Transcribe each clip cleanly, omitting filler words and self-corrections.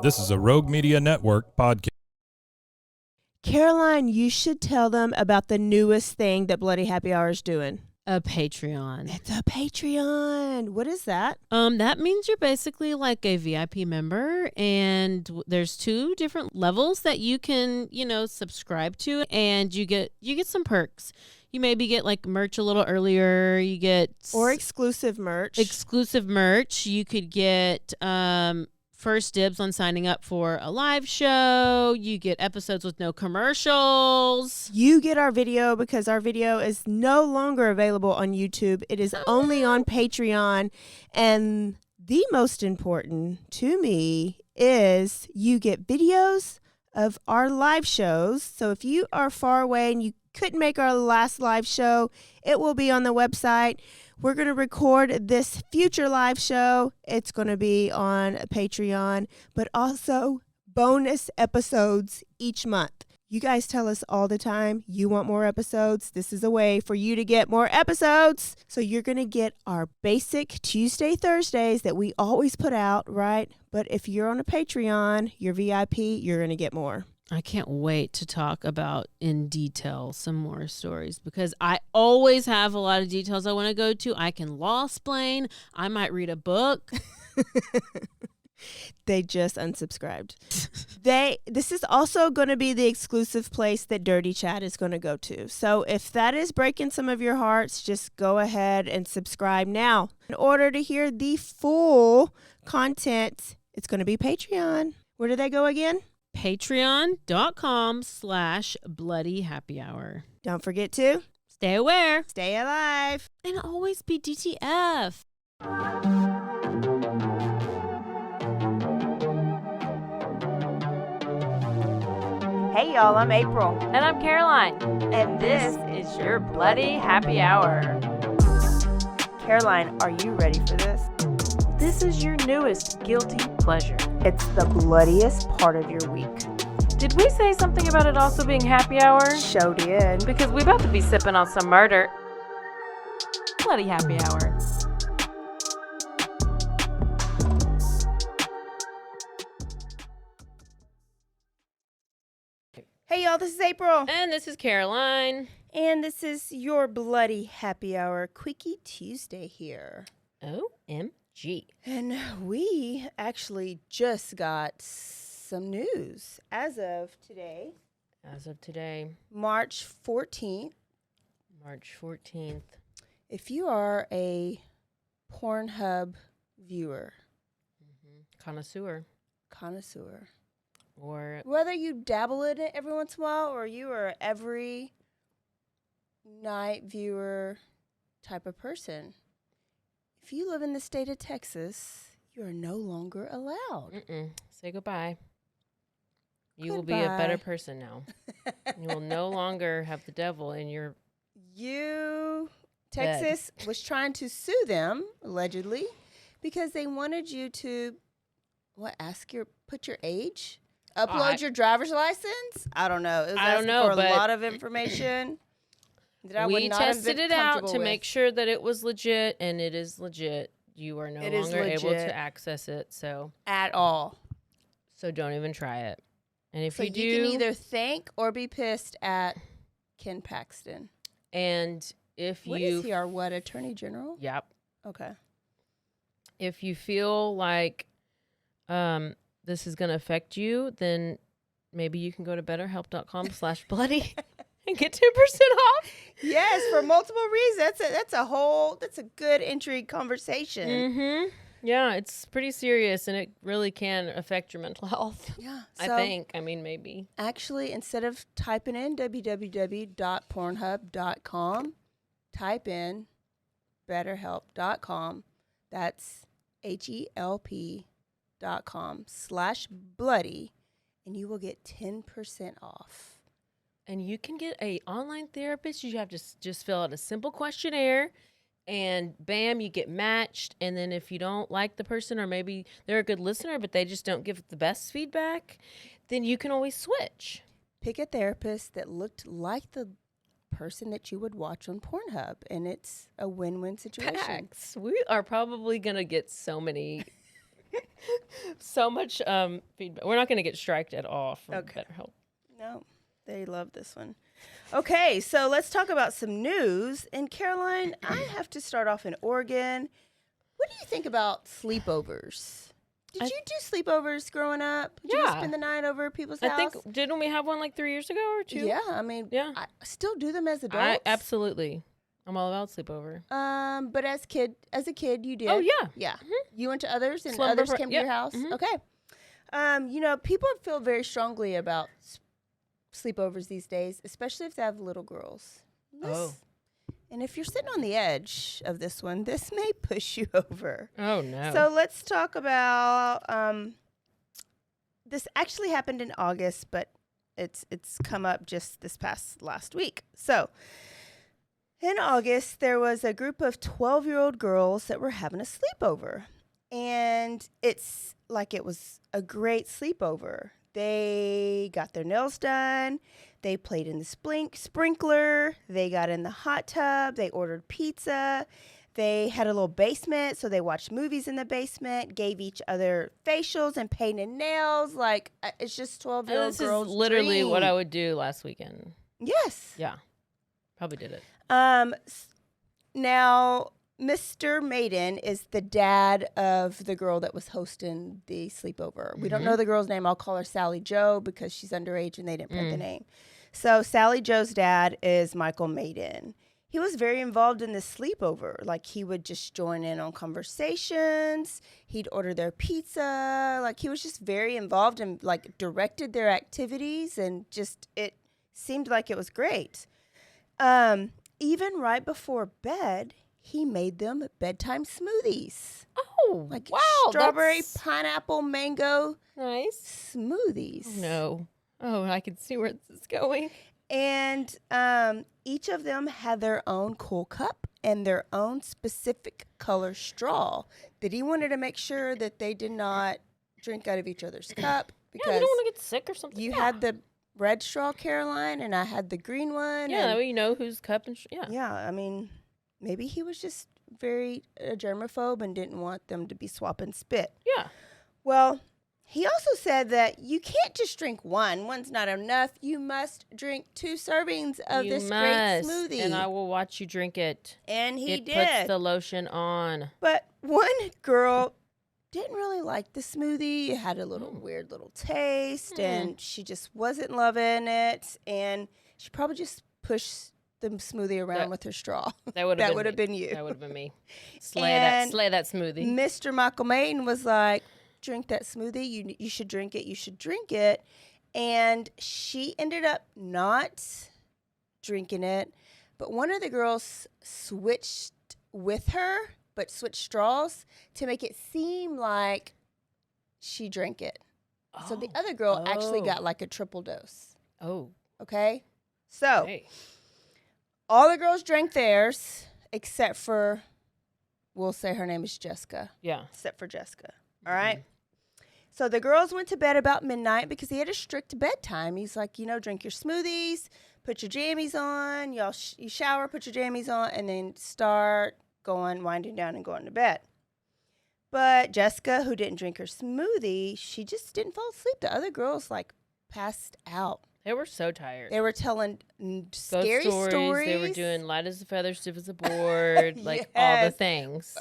This is a Rogue Media Network podcast. Caroline, you should tell them about the newest thing that Bloody Happy Hour is doing. A Patreon. It's a Patreon. What is that? That means you're basically like a VIP member, and there's 2 different levels that you can, subscribe to, and you get some perks. You maybe get like merch a little earlier. You get exclusive merch. You could get first dibs on signing up for a live show. You get episodes with no commercials. You get our video because our video is no longer available on YouTube. It is only on Patreon. And the most important to me is you get videos of our live shows. So if you are far away and you couldn't make our last live show, it will be on the website. We're going to record this future live show. It's going to be on Patreon, but also bonus episodes each month. You guys tell us all the time you want more episodes. This is a way for you to get more episodes. So you're going to get our basic Tuesday, Thursdays that we always put out, right? But if you're on a Patreon, you're VIP, you're going to get more. I can't wait to talk about in detail some more stories because I always have a lot of details I want to go to. I can law-splain. I might read a book. They just unsubscribed. This is also going to be the exclusive place that Dirty Chat is going to go to. So if that is breaking some of your hearts, just go ahead and subscribe now. In order to hear the full content, it's going to be Patreon. Where do they go again? Patreon.com/BloodyHappyHour. Don't forget to stay aware, stay alive, and always be DTF. Hey y'all, I'm April. And I'm Caroline. And this is your Bloody Happy Hour. Caroline, are you ready for this? This is your newest guilty pleasure. It's the bloodiest part of your week. Did we say something about it also being happy hour? Show did. Because we about to be sipping on some murder. Bloody Happy Hour. Hey y'all, this is April. And this is Caroline. And this is your Bloody Happy Hour Quickie Tuesday here. OMG. And we actually just got some news as of today. March 14th. If you are a Pornhub viewer. Connoisseur. Or whether you dabble in it every once in a while or you are every night viewer type of person. If you live in the state of Texas, you are no longer allowed. Say goodbye. You will be a better person now. You will no longer have the devil in your Texas was trying to sue them, allegedly, because they wanted you to, put your age? Upload your driver's license? I don't know. It was asking for a lot of information. We tested it out to make sure that it was legit, and it is legit. You are no longer able to access it, so at all. So don't even try it. And if so you can either thank or be pissed at Ken Paxton. And if what is he, our Attorney General? Yep. Okay. If you feel like this is going to affect you, then maybe you can go to betterhelp.com/bloody and get 10% off. Yes, for multiple reasons. That's a good entry conversation. Yeah, it's pretty serious, and it really can affect your mental health. Yeah. So, I think. I mean, maybe. Actually, instead of typing in www.pornhub.com, type in betterhelp.com. That's HELP.com/bloody, and you will get 10% off. And you can get a online therapist. You have to just fill out a simple questionnaire, and bam, you get matched. And then if you don't like the person, or maybe they're a good listener, but they just don't give the best feedback, then you can always switch. Pick a therapist that looked like the person that you would watch on Pornhub, and it's a win-win situation. Facts. We are probably going to get so many So much feedback. We're not going to get striked at all from Okay. BetterHelp. No, they love this one. Okay, so let's talk about some news. And Caroline, I have to start off in Oregon. What do you think about sleepovers? Did you do sleepovers growing up? Did you Yeah. spend the night over at people's I house? think, didn't we have one like 3 years ago or 2? Yeah, I mean, Yeah. I still do them as adults. Absolutely. I'm all about sleepover. But as a kid, you did. Oh, yeah. Yeah. You went to others, and Slumber others par- came to yep. your house. Mhm. Okay. People feel very strongly about sleepovers these days, especially if they have little girls. Oh. And if you're sitting on the edge of this one, this may push you over. Oh, no. So let's talk about this actually happened in August, but it's come up just this past last week. So in August, there was a group of 12-year-old girls that were having a sleepover. And it's like it was a great sleepover. They got their nails done. They played in the sprinkler. They got in the hot tub. They ordered pizza. They had a little basement, so they watched movies in the basement, gave each other facials and painted nails. Like, it's just 12-year-old This girls' is literally what dream. I would do last weekend. Yes. Yeah. Probably did it. Now, Mr. Maiden is the dad of the girl that was hosting the sleepover. We don't know the girl's name. I'll call her Sally Joe because she's underage and they didn't print the name. So Sally Joe's dad is Michael Maiden. He was very involved in this sleepover. Like, he would just join in on conversations. He'd order their pizza. Like, he was just very involved and, like, directed their activities. And just, it seemed like it was great. Even right before bed, he made them bedtime smoothies. Oh, Like wow. strawberry, that's pineapple, mango nice. smoothies. Oh, no. Oh, I can see where this is going. And each of them had their own cool cup and their own specific color straw that he wanted to make sure that they did not drink out of each other's cup. Yeah, Because you don't want to get sick or something. you had the red straw, Caroline, and I had the green one. Yeah, that and way you know whose cup and yeah, I mean, maybe he was just very germaphobe and didn't want them to be swapping spit. Yeah. Well, he also said that you can't just drink one. One's not enough. You must drink 2 servings of You this must, great smoothie. and I will watch you drink it. And he It did. puts the lotion on. But one girl didn't really like the smoothie. It had a little weird little taste, and she just wasn't loving it. And she probably just pushed the smoothie around with her straw. That would have been you. That would have been me. Slay And that smoothie. Mr. Michael Maiden was like, drink that smoothie. You should drink it. You should drink it. And she ended up not drinking it. But one of the girls switched with her, but switched straws to make it seem like she drank it. So the other girl actually got like a triple dose. Oh. Okay? So Hey. all the girls drank theirs except for, we'll say her name is Jessica. Yeah. Except for Jessica. All right? So the girls went to bed about midnight because he had a strict bedtime. He's like, drink your smoothies, put your jammies on, you shower, put your jammies on, and then start winding down and going to bed. But Jessica, who didn't drink her smoothie, she just didn't fall asleep. The other girls, passed out. They were so tired. They were telling Ghost scary stories. They were doing light as a feather, stiff as a board, all the Yes. things.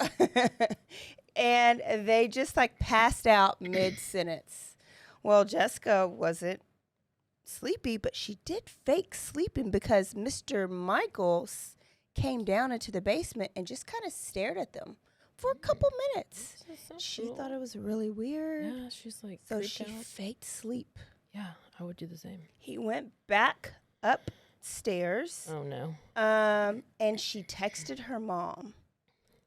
And they just passed out mid-sentence. Well, Jessica wasn't sleepy, but she did fake sleeping because Mr. Michaels came down into the basement and just kind of stared at them for a couple minutes. She thought it was really weird. Yeah, she's like So creeped she out. faked sleep. Yeah, I would do the same. He went back upstairs. Oh no. And she texted her mom.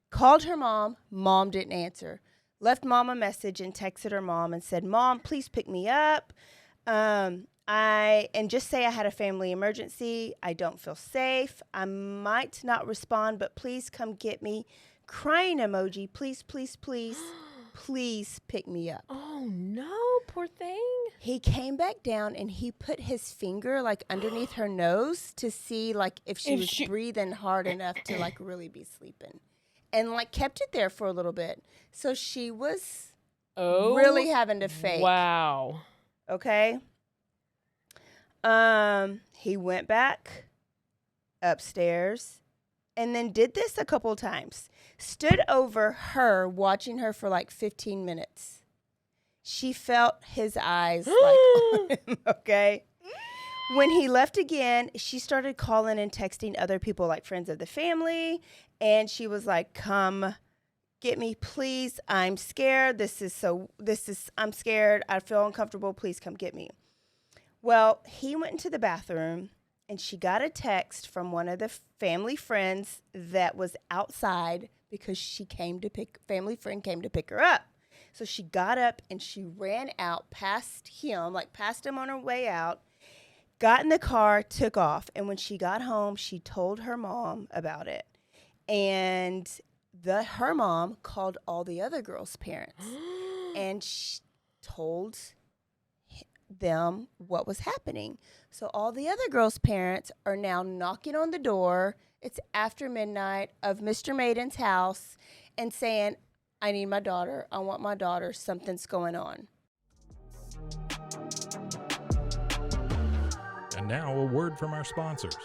Called her mom. Mom didn't answer. Left mom a message and texted her mom and said, "Mom, please pick me up. And just say I had a family emergency. I don't feel safe. I might not respond, but please come get me. Crying emoji. Please, please, please, please pick me up." Oh no, poor thing. He came back down and he put his finger underneath her nose to see if she was breathing hard enough to really be sleeping, and kept it there for a little bit. So she was Oh, really having to fake. Wow. Okay. He went back upstairs and then did this a couple times. Stood over her, watching her for like 15 minutes. She felt his eyes like on him, okay? When he left again, she started calling and texting other people, like friends of the family, and she was like, "Come get me, please. I'm scared. I'm scared. I feel uncomfortable. Please come get me." Well, he went into the bathroom, and she got a text from one of the family friends that was outside because family friend came to pick her up. So she got up and she ran out past him on her way out, got in the car, took off. And when she got home, she told her mom about it. And her mom called all the other girls' parents and she told them what was happening. So all the other girls' parents are now knocking on the door. It's after midnight of Mr. Maiden's house and saying, "I need my daughter. I want my daughter. Something's going on." And now a word from our sponsors.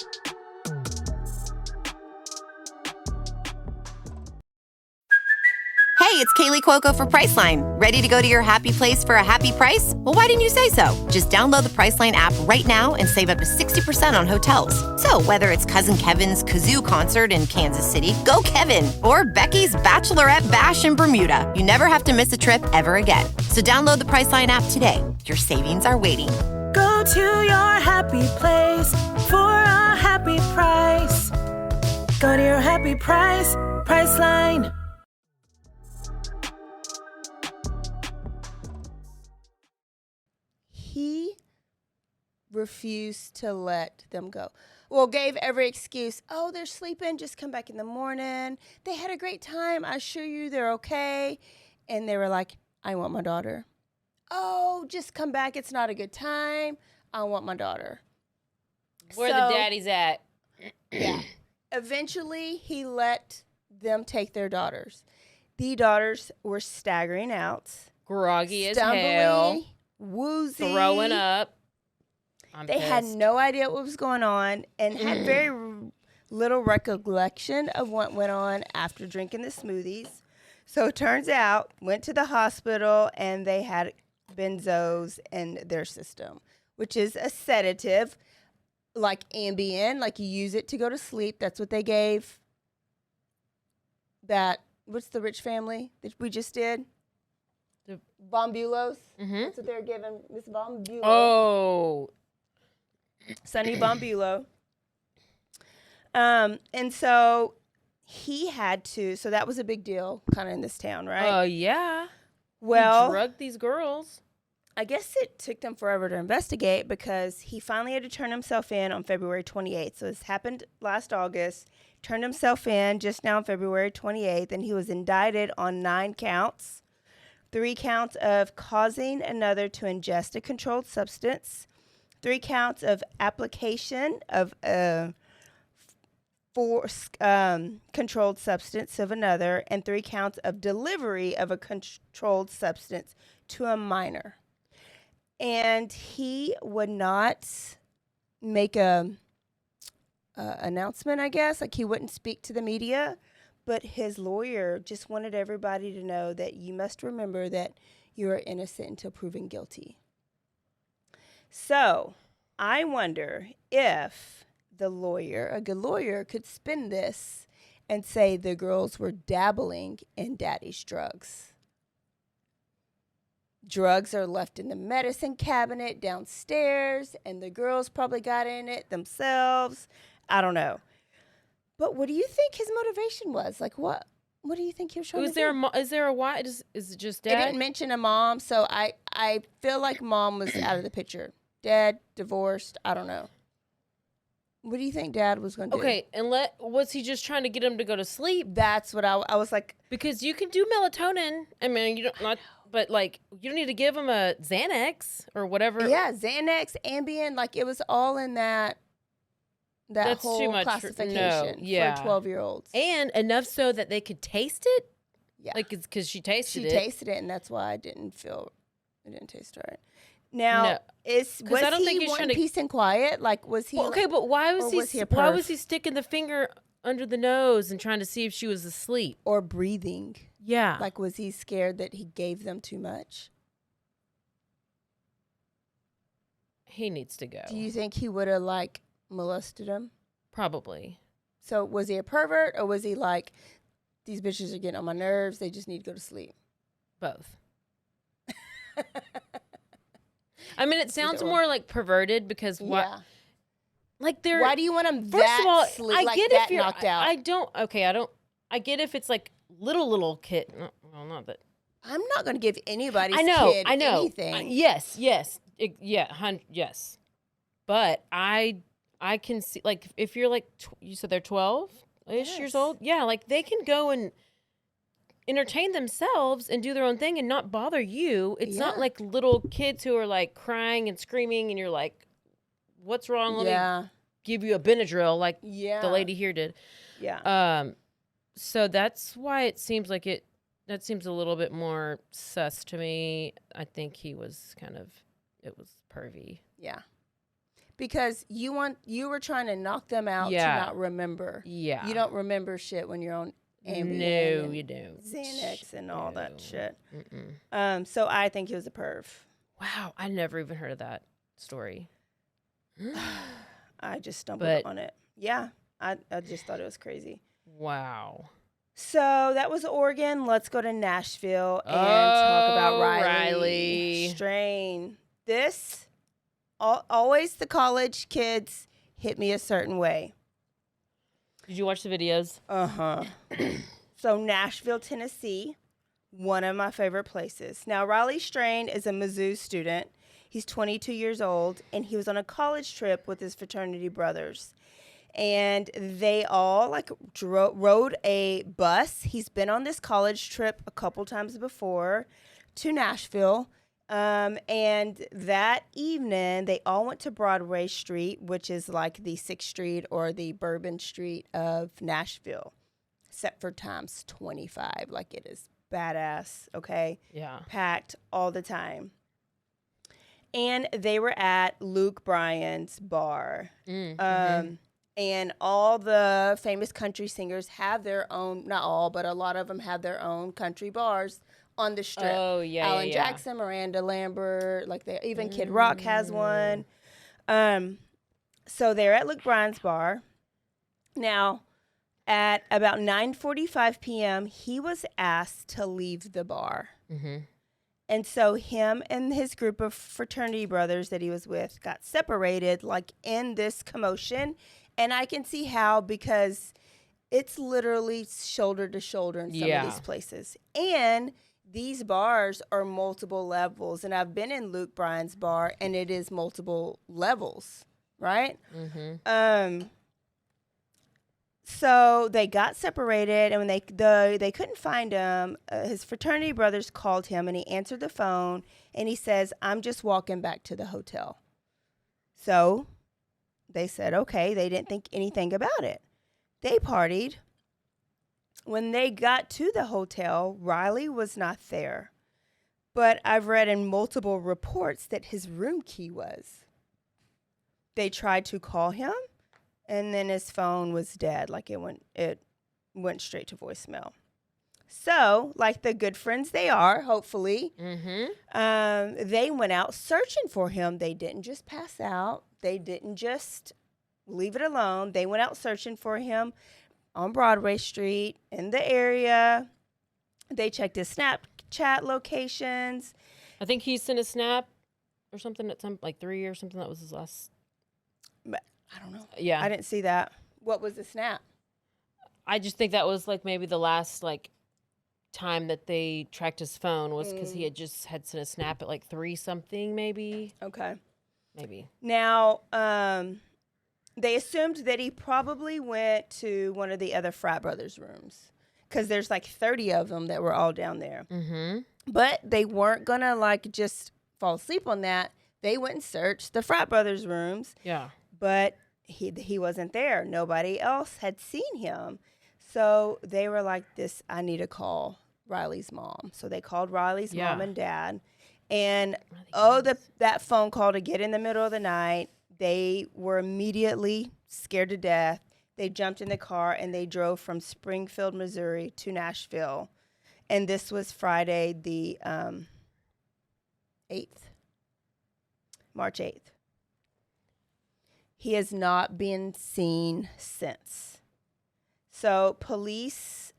Hey, it's Kaylee Cuoco for Priceline. Ready to go to your happy place for a happy price? Well, why didn't you say so? Just download the Priceline app right now and save up to 60% on hotels. So whether it's Cousin Kevin's Kazoo Concert in Kansas City, go Kevin, or Becky's Bachelorette Bash in Bermuda, you never have to miss a trip ever again. So download the Priceline app today. Your savings are waiting. Go to your happy place for a happy price. Go to your happy price, Priceline. He refused to let them go. Well, gave every excuse. "Oh, they're sleeping. Just come back in the morning. They had a great time. I assure you they're okay." And they were like, "I want my daughter." "Oh, just come back. It's not a good time. I want my daughter." Where the daddy's at. Yeah. Eventually, he let them take their daughters. The daughters were staggering out. Groggy as stumbly, hell. Woozy. Throwing up. They had no idea what was going on and had very little recollection of what went on after drinking the smoothies. So it turns out, went to the hospital and they had benzos in their system, which is a sedative, like Ambien, like you use it to go to sleep. That's what they gave what's the rich family that we just did? The Bombulos. Mm-hmm. That's what they're giving Miss Bombulo. Oh. Sonny Bombulo. And so he had to, so that was a big deal kind of in this town, right? Oh, yeah. Well, he drugged these girls. I guess it took them forever to investigate because he finally had to turn himself in on February 28th. So this happened last August. Turned himself in just now on February 28th, and he was indicted on 9 counts. 3 counts of causing another to ingest a controlled substance, 3 counts of application of a controlled substance of another, and 3 counts of delivery of a controlled substance to a minor. And he would not make a announcement, I guess. Like, he wouldn't speak to the media. But his lawyer just wanted everybody to know that you must remember that you are innocent until proven guilty. So I wonder if a good lawyer, could spin this and say the girls were dabbling in daddy's drugs. Drugs are left in the medicine cabinet downstairs, and the girls probably got in it themselves. I don't know. But what do you think his motivation was? Like, what do you think he was trying to do? Is there a why? Is it just dad? It didn't mention a mom, so I feel like mom was out of the picture. Dad, divorced, I don't know. What do you think dad was going to do? Okay, and was he just trying to get him to go to sleep? That's what I was like. Because you can do melatonin. I mean, you don't but like you don't need to give him a Xanax or whatever. Yeah, Xanax, Ambien, like it was all in that That's whole too much classification for 12-year-olds. And enough so that they could taste it? Yeah. Like it's because she tasted She it. tasted it, and that's why it didn't taste right. Now, was I don't think he he's wanting trying to- peace and quiet? Like, was he? Well, okay, but why was was he a why perv? was he sticking the finger under the nose and trying to see if she was asleep? Or breathing? Yeah. Like, was he scared that he gave them too much? He needs to go. Do you think he would have, like, molested him? Probably. So, was he a pervert, or was he like, these bitches are getting on my nerves, they just need to go to sleep? Both. I mean, it sounds Either or. more like perverted because what? Yeah. Like they're. Why do you want him First that of all, sleep, I like get that if you're knocked out? I don't. Okay, I don't. I get if it's like little kid. Well, not that. I'm not going to give anybody's I know. kid I know. anything. Yes. Yes. Yes. But I can see, like, if you're like you said they're 12-ish years old. Yeah, like they can go and entertain themselves and do their own thing and not bother you. It's not like little kids who are like crying and screaming and you're like, what's wrong? Let me give you a Benadryl like the lady here did. Yeah. So that's why it seems like that seems a little bit more sus to me. I think he was it was pervy. Yeah. Because you were trying to knock them out to not remember. Yeah. You don't remember shit when you're on Ambien. No, and you don't. Xanax and all that shit. Mm-mm. So I think he was a perv. Wow, I never even heard of that story. I just stumbled on it. Yeah. I just thought it was crazy. Wow. So that was Oregon. Let's go to Nashville and talk about Riley Strain. This, always the college kids hit me a certain way. Did you watch the videos? Uh-huh. So Nashville, Tennessee, one of my favorite places. Now, Riley Strain is a Mizzou student. He's 22 years old, and he was on a college trip with his fraternity brothers. And they all rode a bus. He's been on this college trip a couple times before to Nashville. And that evening, they all went to Broadway Street, which is like the 6th Street or the Bourbon Street of Nashville, except for times 25. Like, it is badass, okay? Yeah. Packed all the time. And they were at Luke Bryan's bar. And all the famous country singers have their own, not all, but a lot of them have their own country bars on the Strip. Oh, yeah, Alan Jackson, Miranda Lambert, even Kid Rock has one. So they're at Luke Bryan's bar. Now, at about 9:45 p.m., he was asked to leave the bar. And so him and his group of fraternity brothers that he was with got separated, like, in this commotion. And I can see how, because it's literally shoulder to shoulder in some of these places. And these bars are multiple levels. And I've been in Luke Bryan's bar, and it is multiple levels, right? So they got separated, and when they couldn't find him, his fraternity brothers called him, and he answered the phone, and he says, "I'm just walking back to the hotel." So they said, okay. They didn't think anything about it. They partied. When they got to the hotel, Riley was not there. But I've read in multiple reports that his room key was. They tried to call him, and then his phone was dead. Like, it went straight to voicemail. So, like the good friends they are, hopefully, they went out searching for him. They didn't just pass out. They didn't just leave it alone. They went out searching for him on Broadway Street, in the area. They checked his Snapchat locations. I think he sent a snap or something at some, like 3 or something. That was his last. But I don't know. Yeah. I didn't see that. What was the snap? I just think that was like maybe the last time that they tracked his phone was because he had sent a snap at like 3 something maybe. Okay. Maybe. Now, they assumed that he probably went to one of the other frat brothers' rooms, because there's like 30 of them that were all down there. But they weren't going to just fall asleep on that. They went and searched the frat brothers' rooms. Yeah. But he wasn't there. Nobody else had seen him. So they were like, I need to call Riley's mom. So they called Riley's Yeah. mom and dad. And, Oh, they that phone call to get in the middle of the night, they were immediately scared to death. They jumped in the car and they drove from Springfield, Missouri to Nashville. And this was Friday the 8th, March 8th. He has not been seen since. So police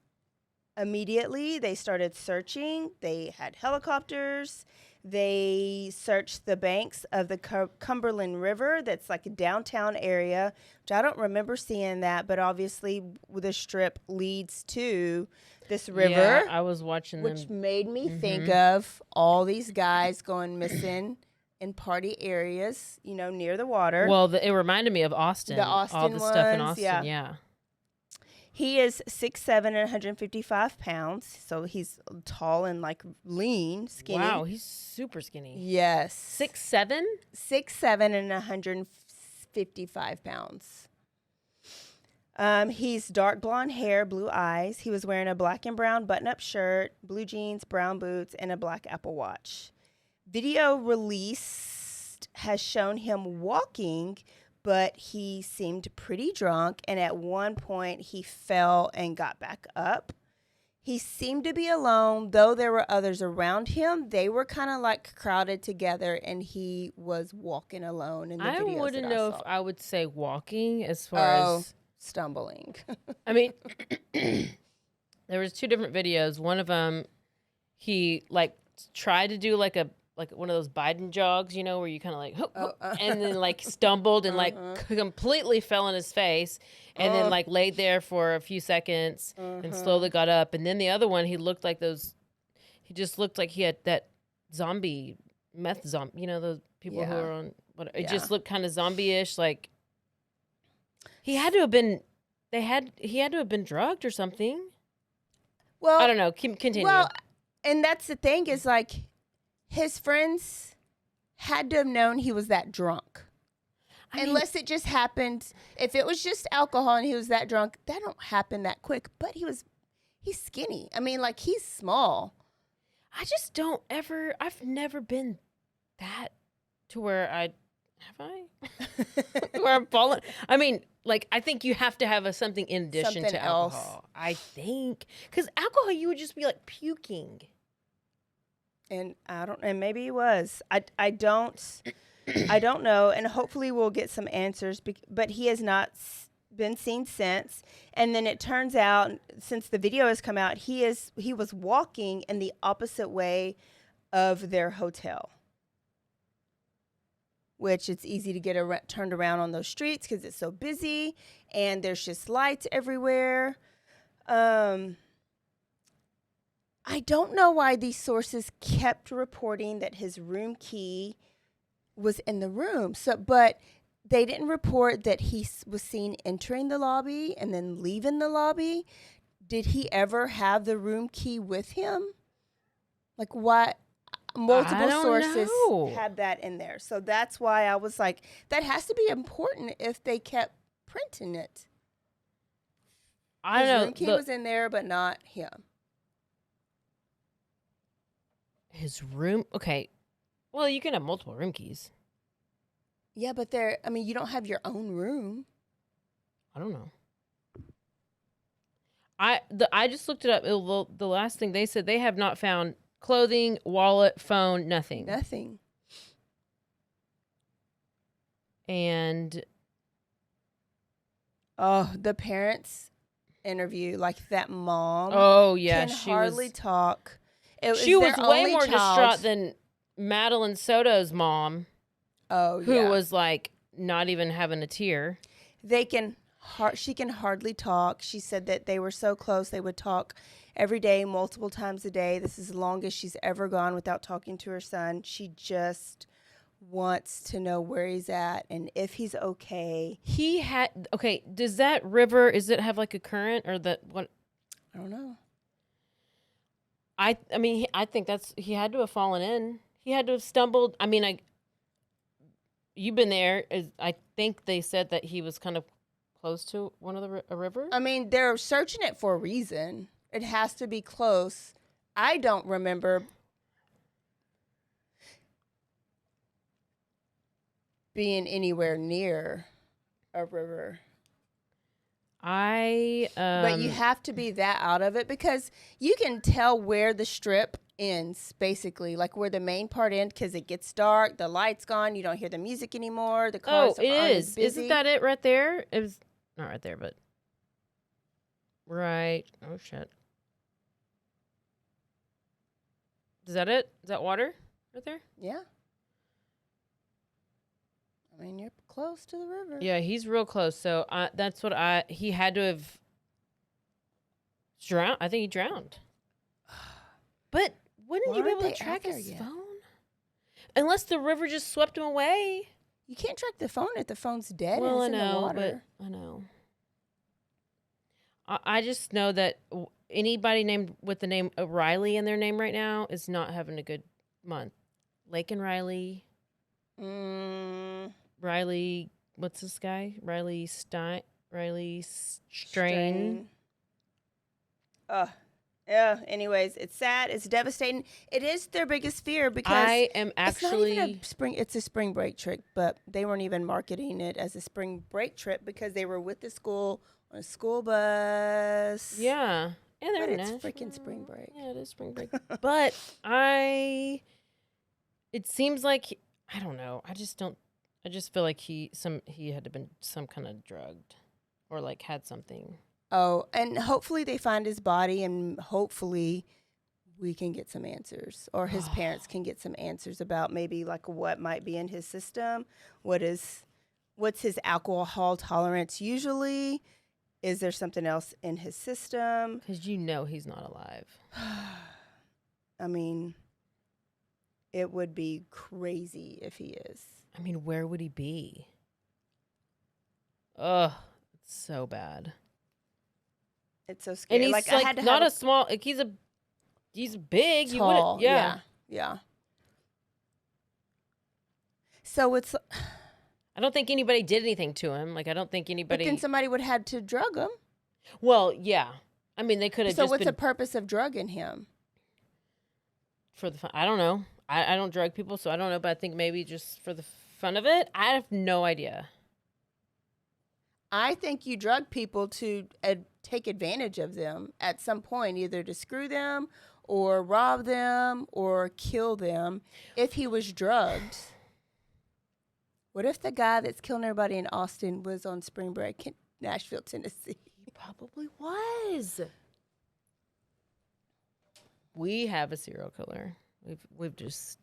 immediately, they started searching. They had helicopters. They searched the banks of the Cumberland River. That's like a downtown area, which I don't remember seeing that, but obviously the strip leads to this river. Yeah, I was watching them. Which made me think of all these guys going missing in party areas, near the water. Well, it reminded me of Austin. The Austin all the stuff in ones, Austin. yeah. He is 6'7" and 155 pounds, so he's tall and lean, skinny. Wow, he's super skinny. Yes. 6'7"? 6'7" and 155 pounds. He's dark blonde hair, blue eyes. He was wearing a black and brown button-up shirt, blue jeans, brown boots, and a black Apple Watch. Video released has shown him walking, but he seemed pretty drunk, and at one point he fell and got back up. He seemed to be alone, though there were others around him. They were kind of crowded together, and he was walking alone in the videos I wouldn't that know I saw. if I would say walking as far as... Stumbling. I mean, there was 2 different videos. One of them, he tried to do like one of those Biden jogs, where you kind of and then stumbled and completely fell on his face, and then laid there for a few seconds and slowly got up. And then the other one, he looked like he just looked like he had that zombie meth zombie, those people who are on what it just looked kind of zombie-ish, like he had to have been drugged or something. Well, I don't know. Continue. Well, and that's the thing is his friends had to have known he was that drunk. Unless it just happened. If it was just alcohol and he was that drunk, that don't happen that quick. But he's skinny. I mean, he's small. I just don't ever. I've never been that to where where I'm falling. I mean, I think you have to have something in addition Something to else. alcohol. I think because alcohol, you would just be puking. And and maybe he was. I don't know. And hopefully we'll get some answers. But he has not been seen since. And then it turns out, since the video has come out, he was walking in the opposite way of their hotel, which it's easy to get turned around on those streets because it's so busy and there's just lights everywhere. I don't know why these sources kept reporting that his room key was in the room. But they didn't report that he was seen entering the lobby and then leaving the lobby. Did he ever have the room key with him? What? Multiple sources had that in there. So that's why I was that has to be important if they kept printing it. I don't know. His room key was in there, but not him. His room? Okay. Well, you can have multiple room keys. Yeah, but you don't have your own room. I don't know. I just looked it up. The last thing they said, they have not found clothing, wallet, phone, nothing. Nothing. And the parents interview, that mom. Oh yeah, can she hardly talk. She was way more distraught than Madeline Soto's mom. Oh, who was not even having a tear. She can hardly talk. She said that they were so close. They would talk every day, multiple times a day. This is the longest she's ever gone without talking to her son. She just wants to know where he's at and if he's okay. Does that river, does it have a current or that what? I don't know. I mean, I think he had to have fallen in. He had to have stumbled. I mean, you've been there. I think they said that he was kind of close to a river. I mean, they're searching it for a reason. It has to be close. I don't remember being anywhere near a river. But you have to be that out of it because you can tell where the strip ends, basically, like where the main part ends, because it gets dark, the light's gone, you don't hear the music anymore, the cars aren't as busy. Isn't that it right there? It was not right there, but right. Oh shit. Is that it? Is that water right there? Yeah. I mean, you're close to the river. Yeah, he's real close. So that's what he had to have drowned. I think he drowned. But wouldn't you be able to track his phone? Unless the river just swept him away. You can't track the phone if the phone's dead Well, and it's in the water. But I know. I just know that anybody named with the name Riley in their name right now is not having a good month. Lake and Riley. Riley, what's this guy? Riley Strain. Yeah, anyways, it's sad. It's devastating. It is their biggest fear because I am actually... It's a spring break trip, but they weren't even marketing it as a spring break trip because they were with the school on a school bus. Yeah. And they're it's freaking spring break. Yeah, it is spring break. But it seems like, I don't know. I just feel like he had to been some kind of drugged or like had something. Oh, and hopefully they find his body and hopefully we can get some answers or his parents can get some answers about maybe like what might be in his system. What's his alcohol tolerance usually? Is there something else in his system? Because you know he's not alive. I mean, it would be crazy if he is. I mean, where would he be? Ugh, it's so bad. It's so scary. And he's like, I had to not a small. Like he's big. Tall. Yeah. So it's. I don't think anybody did anything to him. Like I don't think anybody. But then somebody would have to drug him. Well, yeah. I mean, they could have. So what's the purpose of drugging him? For the fun. I don't know. I don't drug people, so I don't know. But I think maybe just for the fun of it. I have no idea. I think you drug people to take advantage of them at some point, either to screw them or rob them or kill them. If he was drugged, what if the guy that's killing everybody in Austin was on spring break in Nashville, Tennessee? He probably was. We have a serial killer. We've just.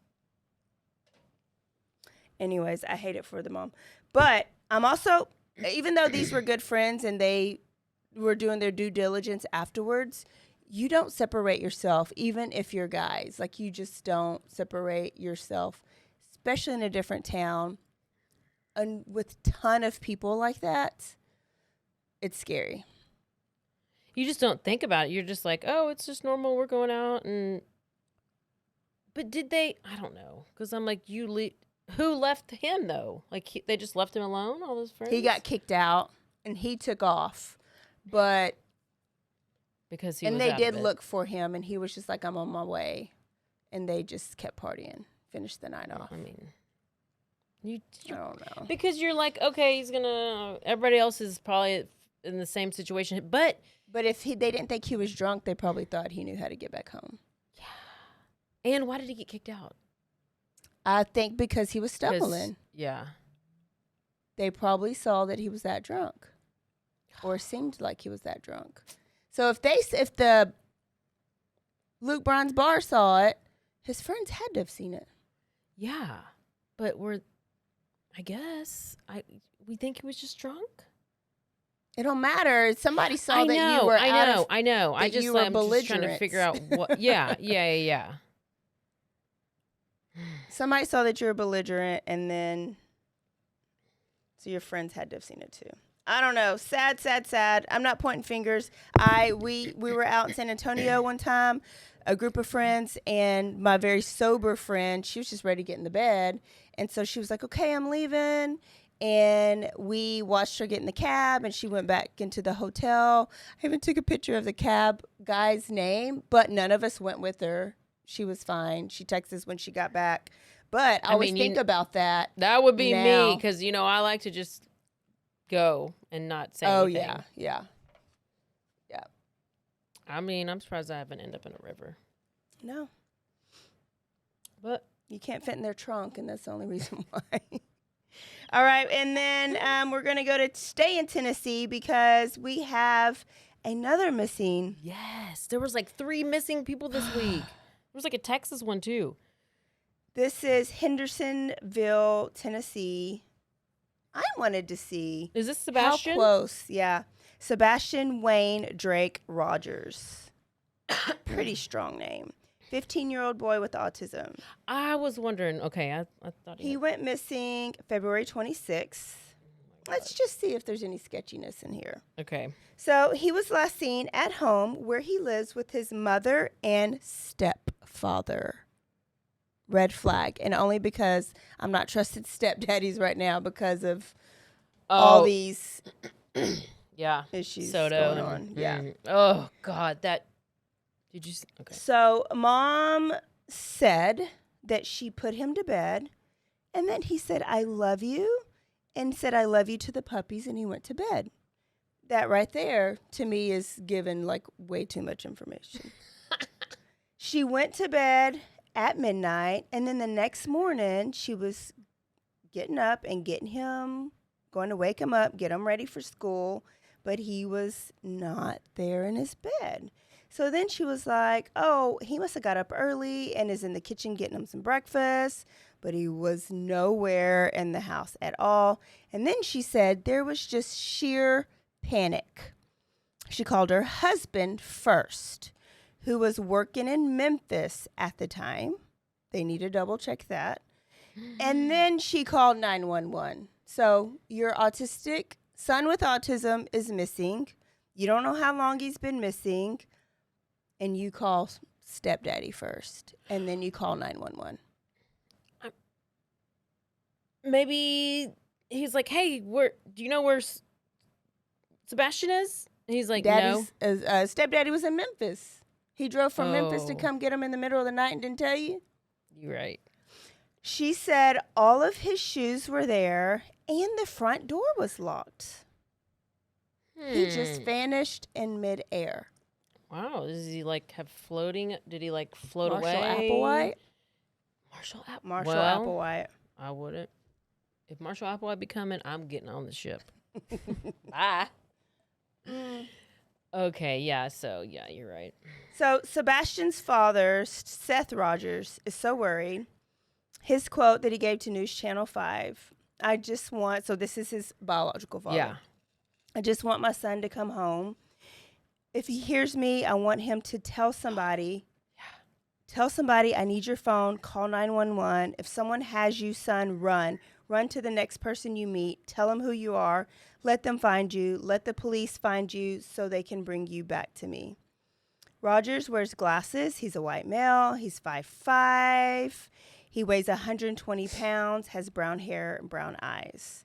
Anyways, I hate it for the mom. But I'm also, even though these were good friends and they were doing their due diligence afterwards, you don't separate yourself, even if you're guys. Like, you just don't separate yourself, especially in a different town. And with a ton of people like that, it's scary. You just don't think about it. You're just like, oh, it's just normal. We're going out. But did they? I don't know. Because I'm like, who left him, though? Like, they just left him alone, all those friends? He got kicked out, and he took off. But... Because he and was they out did of it. look for him, and he was just like, I'm on my way. And they just kept partying, finished the night off. I mean... I don't know. Because you're like, okay, he's gonna. Everybody else is probably in the same situation, but if they didn't think he was drunk, they probably thought he knew how to get back home. Yeah. And why did he get kicked out? I think because he was stumbling. Yeah. They probably saw that he was that drunk, or seemed like he was that drunk. So if the Luke Bryan's bar saw it, his friends had to have seen it. Yeah, but I guess we think he was just drunk. It don't matter. Somebody saw that you were. I know. I'm just trying to figure out what. Yeah. Somebody saw that you were belligerent, and then so your friends had to have seen it too. I don't know. Sad. I'm not pointing fingers. We were out in San Antonio one time, a group of friends, and my very sober friend, she was just ready to get in the bed. And so she was like, okay, I'm leaving. And we watched her get in the cab, and she went back into the hotel. I even took a picture of the cab guy's name, but none of us went with her. She was fine. She texted us when she got back. But I always think about that. That would be now. me, because, I like to just go and not say anything. Oh, yeah. I mean, I'm surprised I haven't ended up in a river. No. But you can't fit in their trunk, and that's the only reason why. All right, and then we're going to go to stay in Tennessee because we have another missing. Yes, there was like 3 missing people this week. There was like a Texas one, too. This is Hendersonville, Tennessee. I wanted to see. Is this Sebastian? How close, yeah. Sebastian Wayne Drake Rodgers. Pretty strong name. 15-year-old boy with autism. I was wondering. Okay, I thought he went missing February 26th. Let's just see if there's any sketchiness in here. Okay. So he was last seen at home where he lives with his mother and stepfather. Red flag. And only because I'm not trusting stepdaddies right now because of all these issues going on. Yeah. Oh, God. Did you see? Okay. So mom said that she put him to bed, and then he said, I love you, and said, I love you to the puppies, and he went to bed. That right there, to me, is given like way too much information. She went to bed at midnight, and then the next morning, she was getting up and going to wake him up, get him ready for school, but he was not there in his bed. So then she was like, oh, he must have got up early and is in the kitchen getting him some breakfast, but he was nowhere in the house at all. And then she said there was just sheer panic. She called her husband first, who was working in Memphis at the time. They need to double check that. And then she called 911. So your autistic son with autism is missing. You don't know how long he's been missing. And you call stepdaddy first, and then you call 911. Maybe he's like, hey, do you know where Sebastian is? And he's like, no. Stepdaddy was in Memphis. He drove from Memphis to come get him in the middle of the night and didn't tell you? You're right. She said all of his shoes were there, and the front door was locked. He just vanished in midair. Wow, does he like have floating? Did he like float away? Marshall Applewhite. I wouldn't. If Marshall Applewhite be coming, I'm getting on the ship. Bye. Okay, yeah, so yeah, you're right. So Sebastian's father, Seth Rodgers, is so worried. His quote that he gave to News Channel 5, so this is his biological father. Yeah. I just want my son to come home. If he hears me, I want him to tell somebody. Tell somebody I need your phone. Call 911. If someone has you, son, run. Run to the next person you meet. Tell them who you are. Let them find you. Let the police find you so they can bring you back to me. Rodgers wears glasses. He's a white male. He's 5'5". He weighs 120 pounds, has brown hair and brown eyes.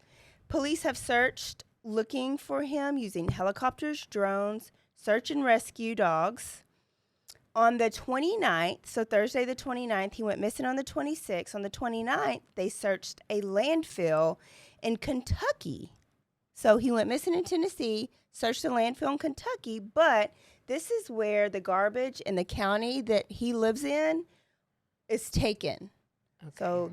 Police have searched looking for him using helicopters, drones, search and rescue dogs. On the 29th, so Thursday the 29th, he went missing on the 26th. On the 29th, they searched a landfill in Kentucky. So he went missing in Tennessee, searched a landfill in Kentucky, but this is where the garbage in the county that he lives in is taken. Okay. So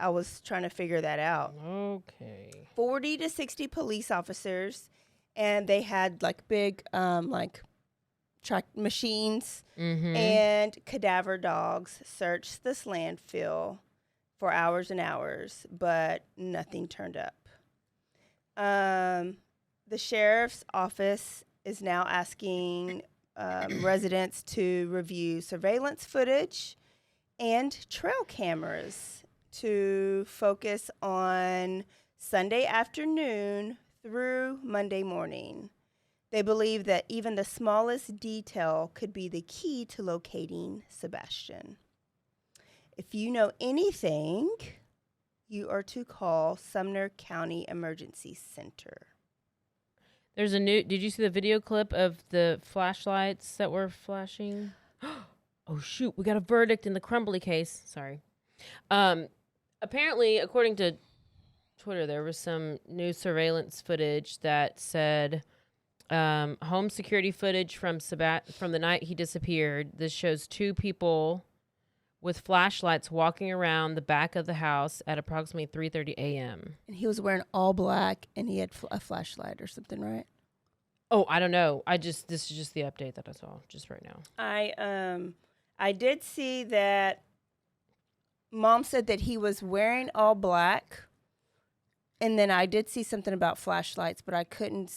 I was trying to figure that out. Okay. 40 to 60 police officers. And they had like big truck machines and cadaver dogs searched this landfill for hours and hours, but nothing turned up. The sheriff's office is now asking residents to review surveillance footage and trail cameras to focus on Sunday afternoon through Monday morning. They believe that even the smallest detail could be the key to locating Sebastian. If you know anything you are to call Sumner County Emergency Center. There's a new. Did you see the video clip of the flashlights that were flashing? Oh shoot! We got a verdict in the Crumbly case. Sorry. Apparently, according to Twitter, there was some new surveillance footage that said home security footage from the night he disappeared. This shows 2 people with flashlights walking around the back of the house at approximately 3:30 a.m. And he was wearing all black, and he had a flashlight or something, right? Oh, I don't know. This is just the update that I saw just right now. I did see that Mom said that he was wearing all black, and then I did see something about flashlights, but I couldn't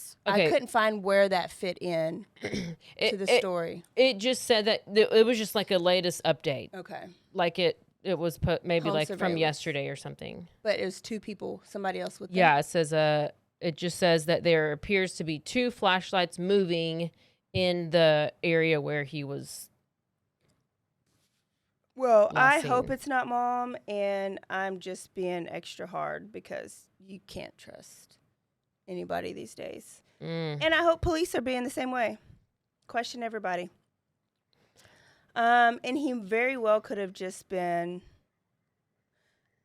find where that fit in to the story. It just said that it was just like a latest update. Okay. Like it was put maybe Home like from surveillance. yesterday or something. But it was 2 people, somebody else with them? Yeah, it says it just says that there appears to be 2 flashlights moving in the area where he was. Well, I seen. hope it's not Mom, and I'm just being extra hard because you can't trust anybody these days. And I hope police are being the same way. Question everybody. And he very well could have just been.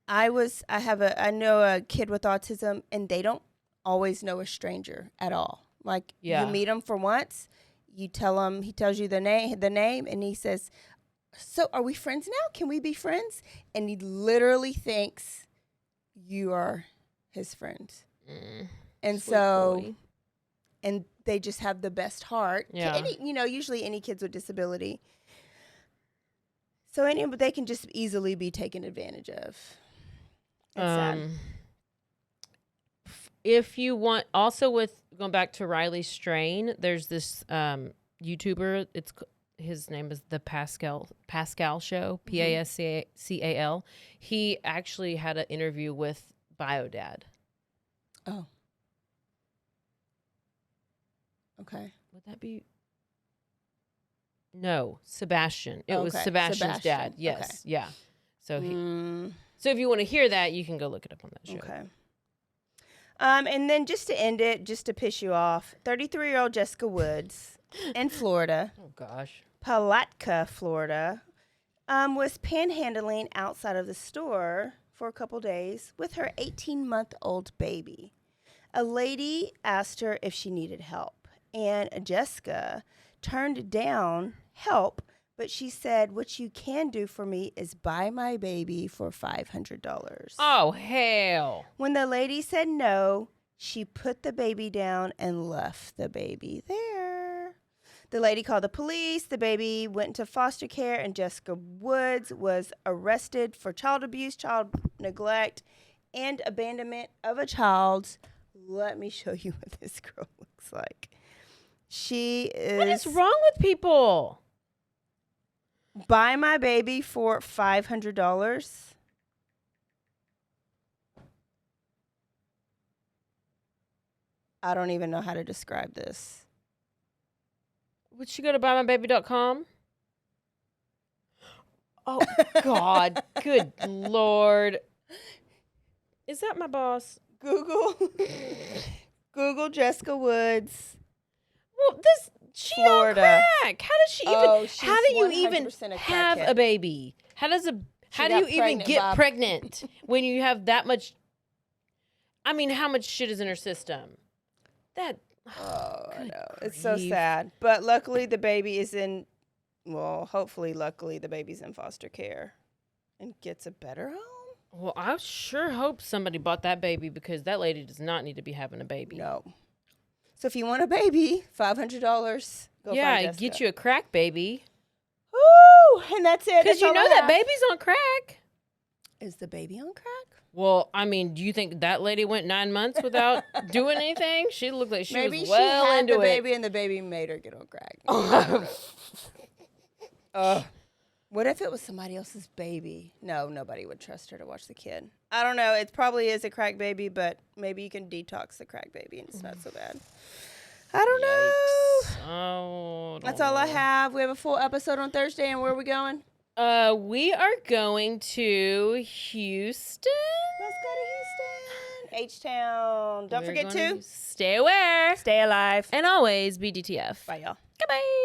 I know a kid with autism, and they don't always know a stranger at all. Like you meet him for once, you tell him, he tells you the name, and he says, "So are we friends now? Can we be friends?" And he literally thinks you are his friend. And Sweet so, boy. and they just have the best heart. Yeah. Usually any kids with disability. So they can just easily be taken advantage of. It's sad. If you want, also with going back to Riley Strain, there's this YouTuber. His name is the Pascal Show, Pascal. He actually had an interview with BioDad. Oh. Okay. Would that be? No, Sebastian. It was Sebastian's dad. Yes. Okay. Yeah. So so if you want to hear that, you can go look it up on that show. Okay. And then just to end it, just to piss you off, 33-year-old Jessica Woods in Florida, Oh gosh. Palatka, Florida, was panhandling outside of the store for a couple days with her 18-month-old baby. A lady asked her if she needed help, and Jessica turned down help, but she said, "What you can do for me is buy my baby for $500. Oh hell. When the lady said no, she put the baby down and left the baby there. The lady called the police. The baby went into foster care, and Jessica Woods was arrested for child abuse, child neglect, and abandonment of a child. Let me show you what this girl looks like. She is... What is wrong with people? Buy my baby for $500. I don't even know how to describe this. Would she go to buymybaby.com? Oh, God. Good Lord. Is that my boss? Google Jessica Woods. Well, she Florida. on crack. How does she even? Oh, she's how do you even 100% a have crackhead. a baby? How do you even get pregnant when you have that much? I mean, how much shit is in her system? I know. It's so sad. But luckily, the baby is in. Well, hopefully, luckily, the baby's in foster care and gets a better home. Well, I sure hope somebody bought that baby, because that lady does not need to be having a baby. No. So if you want a baby, $500. Go yeah, find Jessica. get you a crack baby. Woo! And that's it. Because That's you all know I that have. baby's on crack. Is the baby on crack? Well, I mean, do you think that lady went 9 months without doing anything? She looked like she Maybe was she well had into the it. baby and the baby made her get on crack. What if it was somebody else's baby? No, nobody would trust her to watch the kid. I don't know. It probably is a crack baby, but maybe you can detox the crack baby and it's not so bad. I don't know. Oh, That's all I have. We have a full episode on Thursday, and where are we going? We are going to Houston. Let's H-Town. Don't We're forget gonna to stay aware stay alive. and always be DTF. Bye, y'all. Goodbye.